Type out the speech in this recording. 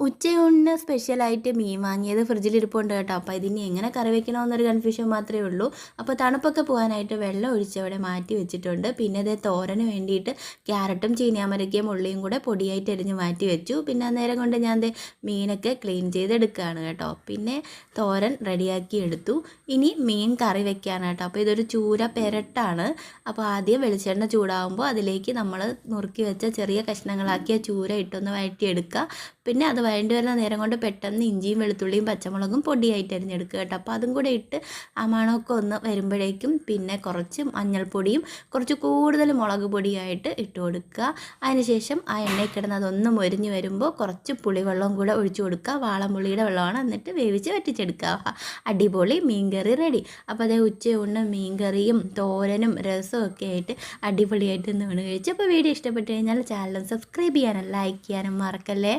ഉച്ചയൂണിന് സ്പെഷ്യലായിട്ട് മീൻ വാങ്ങിയത് ഫ്രിഡ്ജിലിരിപ്പുണ്ട് കേട്ടോ. അപ്പോൾ ഇതിനി എങ്ങനെ കറി വെക്കണമെന്നൊരു കൺഫ്യൂഷൻ മാത്രമേ ഉള്ളൂ. അപ്പോൾ തണുപ്പൊക്കെ പോകാനായിട്ട് വെള്ളം ഒഴിച്ച് അവിടെ മാറ്റി വെച്ചിട്ടുണ്ട്. പിന്നെ ഇത് തോരന് വേണ്ടിയിട്ട് ക്യാരറ്റും ചീനിയാമരയ്ക്കയും ഉള്ളിയും കൂടെ പൊടിയായിട്ട് എരിഞ്ഞ് മാറ്റി വെച്ചു. പിന്നെ അന്നേരം കൊണ്ട് ഞാൻ മീനൊക്കെ ക്ലീൻ ചെയ്തെടുക്കുകയാണ് കേട്ടോ. പിന്നെ തോരൻ റെഡിയാക്കി എടുത്തു. ഇനി മീൻ കറി വെക്കാനാണ് കേട്ടോ. അപ്പോൾ ഇതൊരു ചൂര പെരട്ടാണ്. അപ്പോൾ ആദ്യം വെളിച്ചെണ്ണ ചൂടാകുമ്പോൾ അതിലേക്ക് നമ്മൾ നുറുക്കി വെച്ച ചെറിയ കഷ്ണങ്ങളാക്കിയ ചൂര ഇട്ടൊന്ന് വഴറ്റിയെടുക്കുക. പിന്നെ അത് വഴണ്ടി വരുന്ന നേരം കൊണ്ട് പെട്ടെന്ന് ഇഞ്ചിയും വെളുത്തുള്ളിയും പച്ചമുളകും പൊടിയായിട്ട് അരിഞ്ഞെടുക്കുക കേട്ടോ. അപ്പോൾ അതും കൂടെ ഇട്ട് ആ മണമൊക്കെ ഒന്ന് വരുമ്പോഴേക്കും പിന്നെ കുറച്ച് മഞ്ഞൾപ്പൊടിയും കുറച്ച് കൂടുതൽ മുളക് പൊടിയായിട്ട് ഇട്ട് കൊടുക്കുക. അതിനുശേഷം ആ എണ്ണയിൽ കിടന്ന് അതൊന്ന് മൊരിഞ്ഞ് വരുമ്പോൾ കുറച്ച് പുളിവെള്ളം കൂടെ ഒഴിച്ചു കൊടുക്കുക. വാളംപുളിയുടെ വെള്ളമാണ്, എന്നിട്ട് വേവിച്ച് വറ്റിച്ചെടുക്കുക. അടിപൊളി മീൻകറി റെഡി. അപ്പോൾ അതേ ഉച്ചയൂണ് മീൻകറിയും തോരനും രസവും ഒക്കെ ആയിട്ട് അടിപൊളിയായിട്ട് ഇന്ന് കഴിച്ചു. അപ്പോൾ വീഡിയോ ഇഷ്ടപ്പെട്ട് കഴിഞ്ഞാൽ ചാനൽ സബ്സ്ക്രൈബ് ചെയ്യാനും ലൈക്ക് ചെയ്യാനും മറക്കല്ലേ.